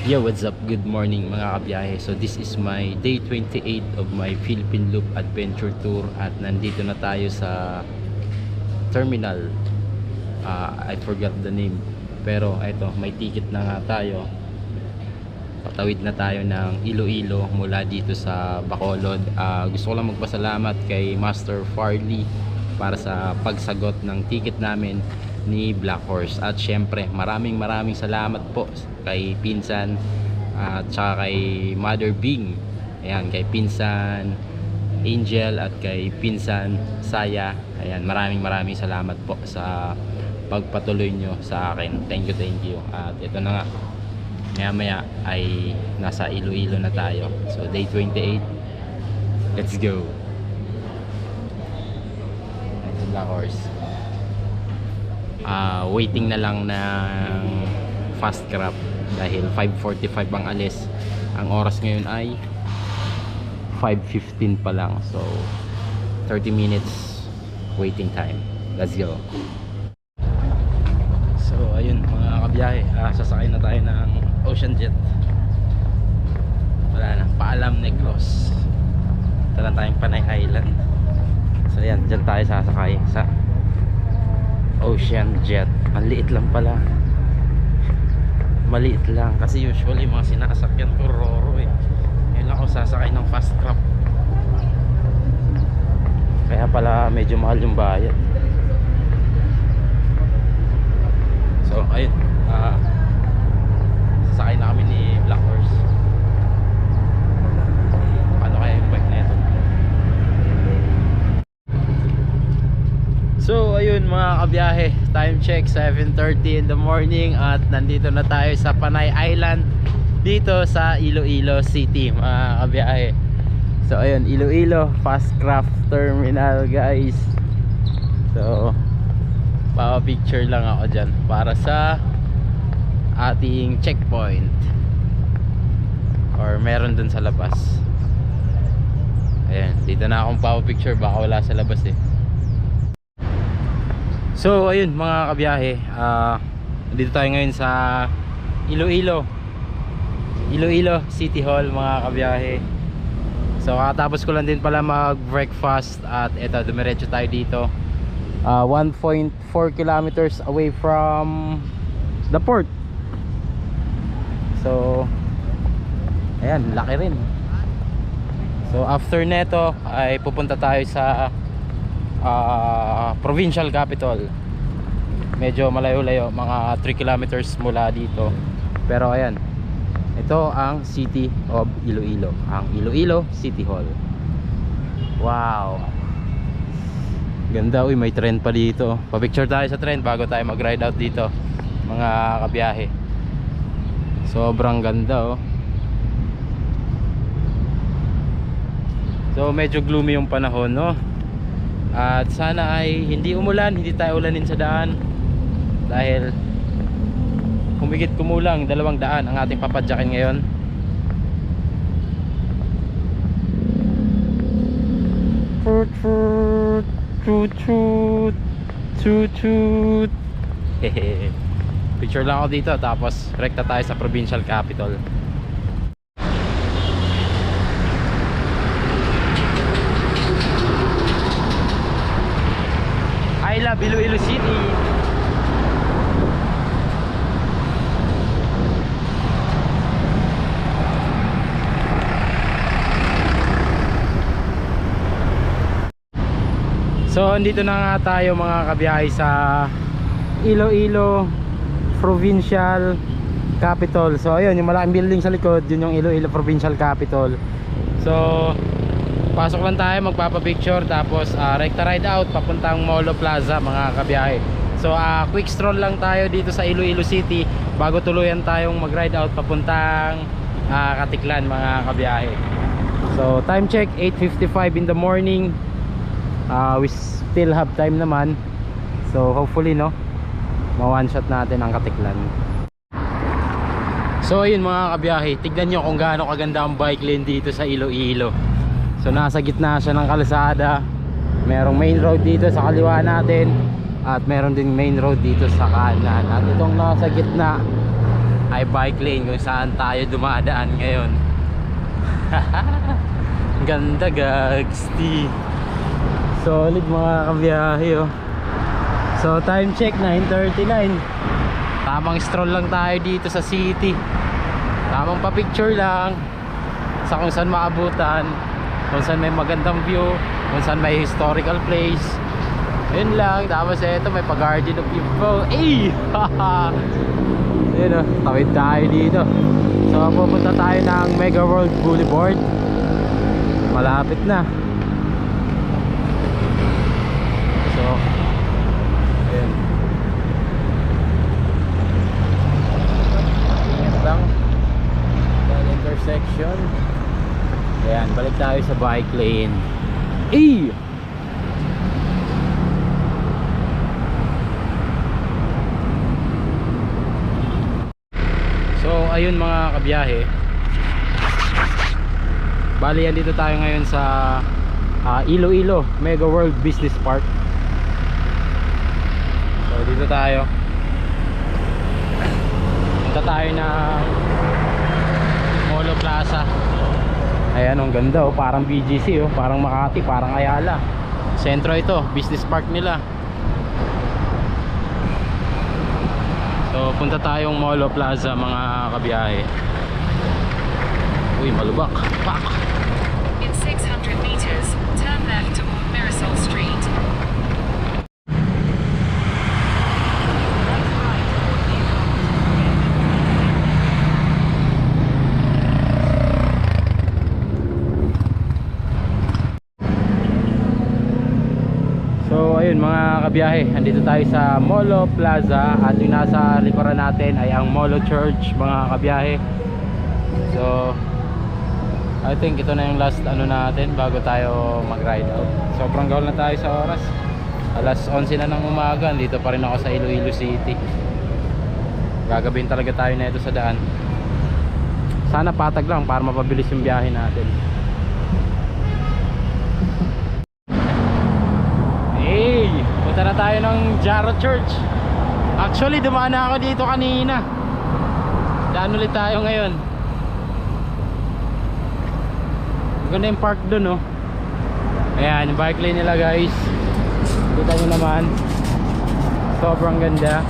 Yo, what's up? Good morning mga kabiyahe. So this is my day 28 of my Philippine Loop Adventure Tour at nandito na tayo sa terminal. I forgot the name. Pero eto, may ticket na nga tayo. Patawid na tayo ng Iloilo mula dito sa Bacolod. Gusto ko lang magpasalamat kay Master Farley para sa pagsagot ng ticket namin ni Black Horse. At syempre maraming salamat po kay Pinsan at saka kay Mother Bing. Ayan, kay Pinsan Angel at kay Pinsan Saya. Ayan, maraming salamat po sa pagpatuloy nyo sa akin. Thank you. At ito na nga, maya ay nasa Iloilo na tayo. So day 28, let's go. Ito Black Horse. Waiting na lang ng fast grab dahil 5:45 ang alis. Ang oras ngayon ay 5:15 pa lang, so 30 minutes waiting time. Let's go. So ayun mga kabiyahe, sasakay na tayo ng Ocean Jet. Wala na, paalam Negros. Ito na tayong Panay Island. So ayan, dyan tayo sasakay sa Ocean Jet. Ang liit lang pala. Maliit lang kasi usually mga sinasakyan ko Roro eh. Ngayon lang ako sasakay ng fast crab. Kaya pala medyo mahal yung bayad. So ayun, sasakay na kami ni Black Horse. Paano kaya yung bike na ito? So ayun mga kabiyahe, time check 7:30 in the morning at nandito na tayo sa Panay Island dito sa Iloilo City mga kabiyahe. So ayun, Iloilo Fast Craft Terminal guys. So picture lang ako dyan para sa ating checkpoint, or meron dun sa labas. Ayan, dito na akong picture, baka wala sa labas eh. So ayun mga kabiyahe, dito tayo ngayon sa Iloilo City Hall mga kabiyahe. So katapos ko lang din pala mag breakfast at eto, dumiretso tayo dito. 1.4 kilometers away from the port. So ayan, laki rin. So after neto ay pupunta tayo sa provincial capital. Medyo malayo-layo, mga 3 kilometers mula dito. Pero ayan, ito ang City of Iloilo, ang Iloilo City Hall. Wow, ganda. Uy, may trend pa dito. Pa-picture tayo sa trend bago tayo mag-ride out dito mga kabiyahe. Sobrang ganda oh. So medyo gloomy yung panahon no. At sana ay hindi umulan, hindi tayo ulanin sa daan. Dahil kumigit kumulang 200 ang ating papadyakin ngayon. Picture lang ako dito, tapos rekta tayo sa provincial capital. I love Iloilo City. So andito na nga tayo mga kabiyahe sa Iloilo Provincial Capital. So ayun, yung malaking building sa likod, yun yung Iloilo Provincial Capital. So pasok lang tayo, magpapapicture, tapos rekta ride out papuntang Molo Plaza mga kabiyahe. So quick stroll lang tayo dito sa Iloilo City bago tuluyan tayong mag ride out papuntang Katiklan mga kabiyahe. So time check 8:55 in the morning. We still have time naman. So hopefully no, ma-one shot natin ang Katiklan. So ayun mga kabiyahe, tignan nyo kung gaano kaganda ang bike lane dito sa Iloilo. So nasa gitna siya ng kalsada. Merong main road dito sa kaliwa natin at meron din main road dito sa kanan. At itong nasa gitna ay bike lane kung saan tayo dumadaan ngayon. Ang ganda gags. Solid mga kabiyahe oh. So time check 9:39. Tamang stroll lang tayo dito sa city. Tamang pa picture lang sa kung saan maabutan, kung saan may magandang view, kung saan may historical place. Yun lang. Tapos eto may pa-Guardian of Info. Yun o, tawid tayo dito. So pupunta tayo ng Mega World Boulevard. Malapit na. So ayun, ingat lang yan intersection. Ayan, balik tayo sa bike lane. So ayun mga kabiyahe, bali yan dito tayo ngayon sa Iloilo Mega World Business Park. So dito tayo, punta tayo na Molo Plaza. Ayan, ang ganda oh, parang BGC oh, parang Makati, parang Ayala. Sentro ito, business park nila. So punta tayong Molo Plaza mga kabiyahe. Uy, malubak. Pak! In 600 meters, turn left toward Mirasol Street. So ayun mga kabiyahe, andito tayo sa Molo Plaza at yung nasa likuran natin ay ang Molo Church mga kabiyahe. So I think ito na yung last ano natin bago tayo mag ride out. Sobrang gawal na tayo sa oras, alas 11 na ng umaga. Dito pa rin ako sa Iloilo City. Gagabihin talaga tayo na ito sa daan. Sana patag lang para mapabilis yung biyahe natin. Hey, punta na tayo ng Jaro Church. Actually dumaan na ako dito kanina. Daan ulit tayo ngayon. Ganda yung park dun oh. Ayan yung bike lane nila guys. Kita nyo naman, sobrang ganda.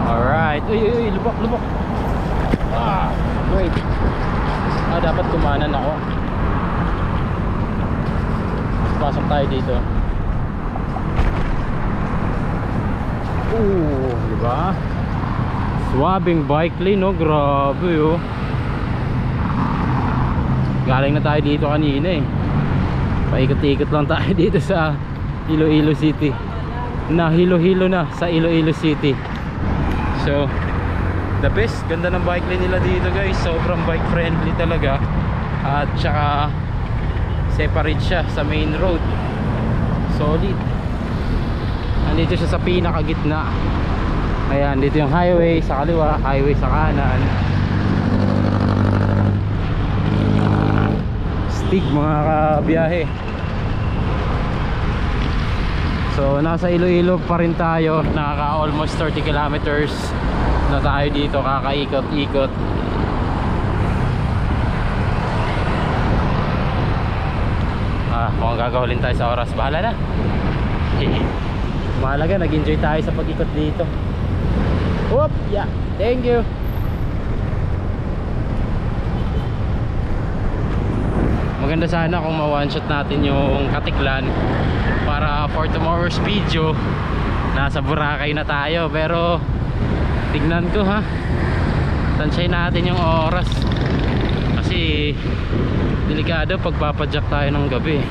Alright. Uy, lubok. Wait. Dapat kumanan ako. Pasok tayo dito. Diba? Swabing bike lane oh, grabe oh. Galing na tayo dito kanina eh. Paikot-ikot lang tayo dito sa Iloilo City. Hilo-hilo na sa Iloilo City. So the best, ganda ng bike lane nila dito guys. Sobrang bike friendly talaga. At saka separate siya sa main road. Solid. Nandito siya sa pinakagitna. Ayan, dito yung highway sa kaliwa, highway sa kanan. Stig mga kabiyahe. So nasa Iloilo pa rin tayo. Nakaka almost 30 kilometers na tayo dito, kakaikot-ikot. Mukhang gagawin tayo sa oras. Bahala na. Mahalaga nag-enjoy tayo sa pag-ikot dito. Whoop, yeah, thank you. Maganda sana kung ma-one shot natin yung Katiklan para for tomorrow's video nasa Boracay na tayo. Pero tignan ko ha, tansay natin yung oras kasi delikado pag papadyak tayo ng gabi.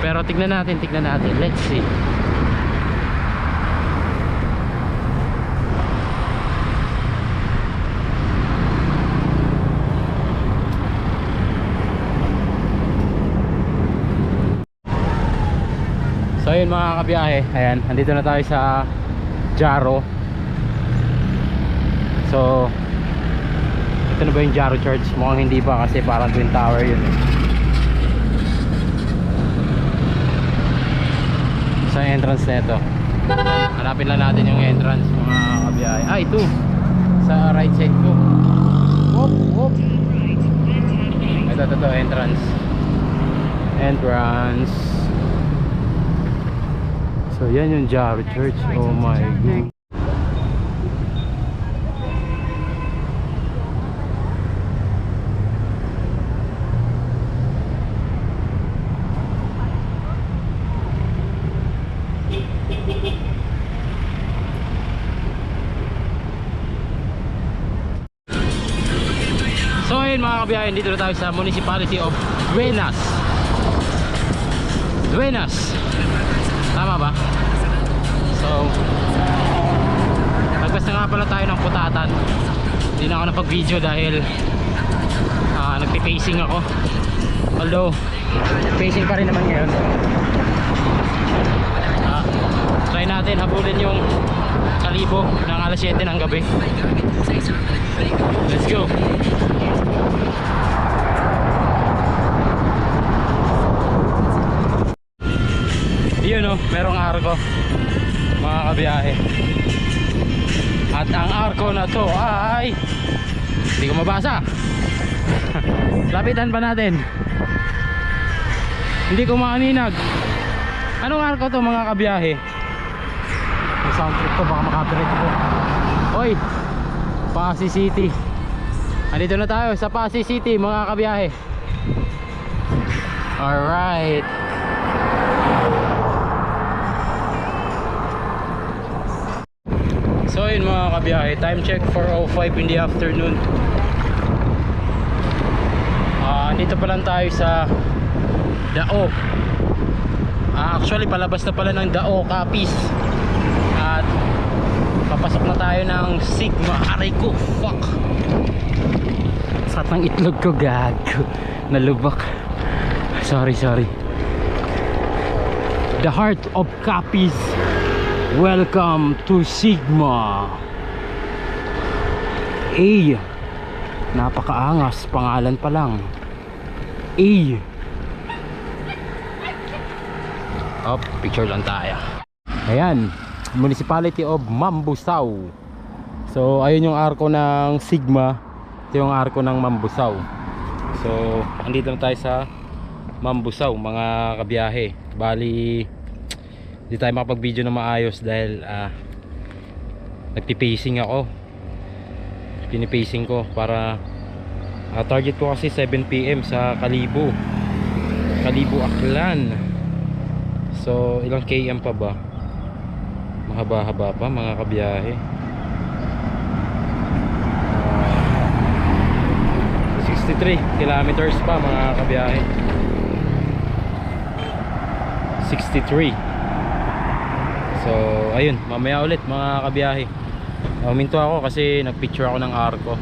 Pero tignan natin, let's see. So ayun mga kabiyahe, ayan, andito na tayo sa Jaro. So ito na ba yung Jaro Church? Mukhang hindi pa kasi parang Twin Tower yun eh. Sa entrance na ito. Hanapin lang natin yung entrance mga kabiyahe. Ah, ito sa right side ko. Whoop, whoop. Ito, entrance. Entrance. So yan yung Jared Church. Oh my god. So ayun mga kabiyahe, dito na tayo sa Municipality of Duenas. Duenas. Tama ba? So nagpas na nga pala tayo ng putatan. Hindi na ako napag-video dahil nagpi-pacing ako. Although pacing pa rin naman ngayon. Try natin habulin yung Kalibo ng alas 7 ng gabi. Let's go. Yun o, merong arko mga kabiyahe. At ang arko na to ay hindi ko mabasa. Lapitan pa natin. Hindi ko maaninag. Anong arko to mga kabiyahe? May sound trip to, baka makapirate ko. Oy, Pasay City. Andito na tayo sa Pasay City mga kabiyahe. Alright. So yun mga kabiyahe, time check 4:05 in the afternoon. Dito pa lang tayo sa Dao. Actually palabas na pala ng Dao Capiz. At papasok na tayo ng Sigma. Aray ko, fuck. Sat ng itlog ko, gago. Nalubak. Sorry. The heart of Capiz. Welcome to Sigma. Napakaangas, pangalan pa lang. Picture lang tayo. Ayan, Municipality of Mambusaw. So ayun yung arko ng Sigma. Ito yung arko ng Mambusaw. So andito na tayo sa Mambusaw mga kabiyahe. Bali hindi tayo makapag-video na maayos dahil nagpi-pacing ako. Pinipacing ko para target ko kasi 7 PM sa Kalibo Aklan. So ilang km pa ba? Mahaba-haba pa mga kabiyahe. 63 kilometers pa mga kabiyahe. 63. So ayun, mamaya ulit mga kabiyahe. Huminto ako kasi nagpicture ako ng arko.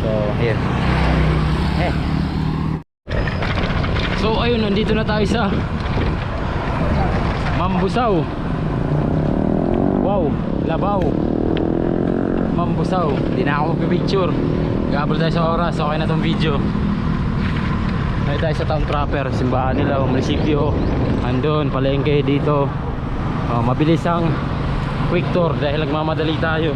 So ayun. So ayun, nandito na tayo sa Mambusaw. Wow, Labaw. Mambusaw. Hindi na ako magpipicture. Gabol tayo sa oras. Okay na tong video. Tayo tayo sa town proper. Simbahan nila, munisipyo. Andun, palengke dito. Mabilis ang quick tour dahil nagmamadali tayo.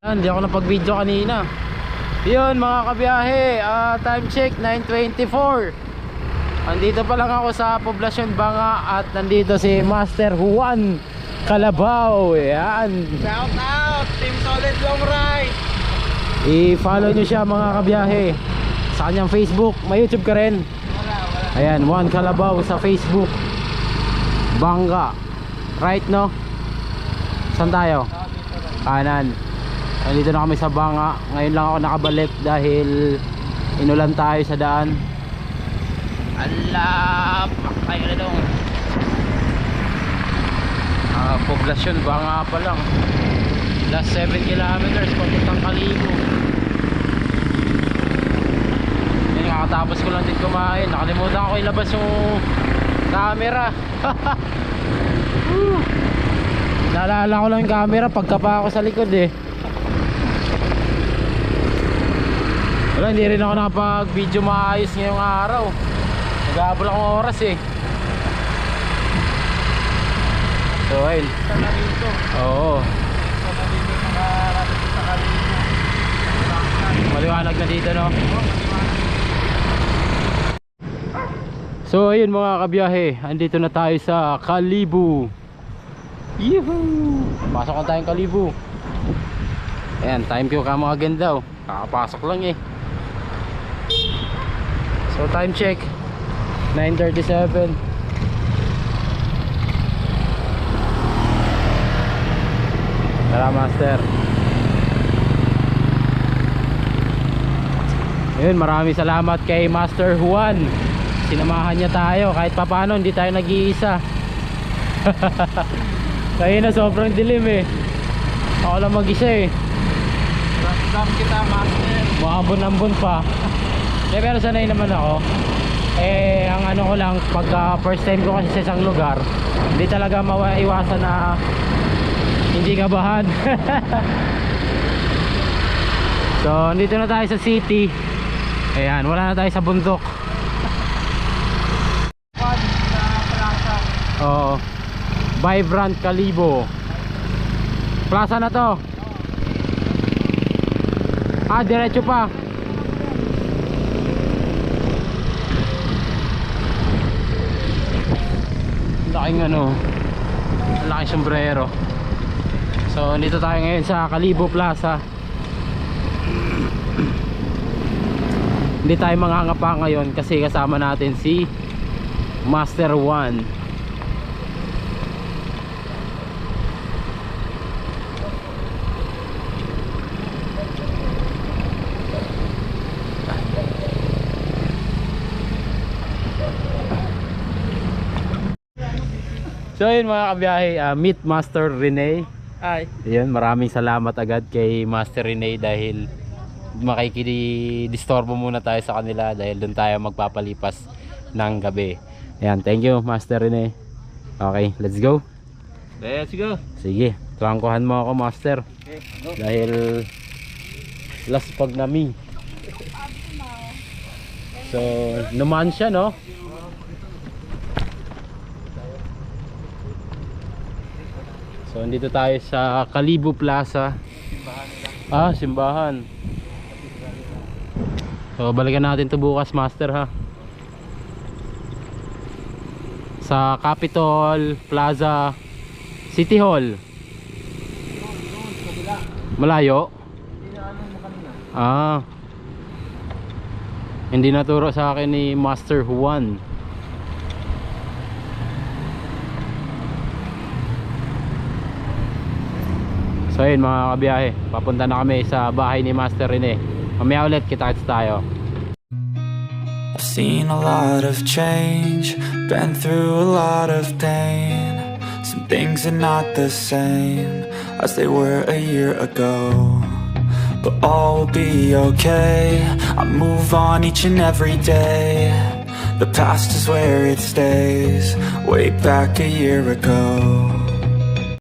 Hindi ako napag-video kanina. Yun mga kabiyahe, time check 9:24. Andito pa lang ako sa Poblacion Banga at nandito si Master Juan Calabao. Yan. Shout out Team Solid Long Ride. I-follow nyo siya mga kabiyahe sa kanyang Facebook. May YouTube ka rin? Wala. Ayan, Juan Calabao sa Facebook. Banga. Right no? Saan tayo? Kanan. Nandito na kami sa Banga. Ngayon lang ako nakabalik dahil inulan tayo sa daan. Allah, kayo na dong. Poblacion Banga pa lang. Last 7 kilometers papuntang Kalibo. Yan, kakatapos ko lang din kumain. Nakalimutan ko ilabas yung camera. Naalala ko lang yung camera pagka pa ako sa likod eh. Wala, hindi rin ako nakapag video maayos ngayong araw. Nag-aabol akong oras eh. ayun. Sa Narito. Oo. Sa Narito, nakarating sa Kalino. Maliwanag na dito, no? So ayun mga kabiyahe, andito na tayo sa Kalibu. Yuhuu! Pasok na tayong Kalibu. Ayan, time ko ka mga ganda, oh. Kakapasok lang eh. So time check 9:37. Tara master. Ayun, maraming salamat kay Master Juan. Sinamahan niya tayo kahit papaano, hindi tayo nag-iisa. Kaya na sobrang dilim eh. Ako lang mag-isa eh. Ramdam kita, master. Maambon-ambon pa. Pero sanay naman ako. Eh, ang ano ko lang, pagka first time ko kasi sa isang lugar, hindi talaga maiwasan na hindi kabahan. So, dito na tayo sa city. Ayan, wala na tayo sa bundok. Sa plaza. Oo. Vibrant Kalibo. Plaza na to. Ah, diretso pa. Laking ano, laking sombrero. So, dito tayo ngayon sa Kalibo Plaza. Hindi tayo mangangapa ngayon kasi kasama natin si Master Juan. So yun mga kabiyahe, meet Master Rene. Ay. Ayun, maraming salamat agad kay Master Rene dahil makikidistorbo muna tayo sa kanila dahil doon tayo magpapalipas ng gabi. Ayan, thank you Master Rene. Okay, let's go. Let's go. Sige, trangkuhan mo ako Master. Okay, go. Dahil last pag nami. So, naman siya no? So, andito tayo sa Kalibu Plaza. Ah, simbahan. So, balikan natin to bukas Master ha. Sa Capitol Plaza City Hall. Malayo? Ah. Hindi naturo sa akin ni Master Juan. So yun mga kabiyahe, papunta na kami sa bahay ni Master Rene. Mamaya ulit kita-kits tayo. I've seen a lot of change, been through a lot of pain. Some things are not the same as they were a year ago, but all will be okay. I move on each and every day. The past is where it stays, way back a year ago.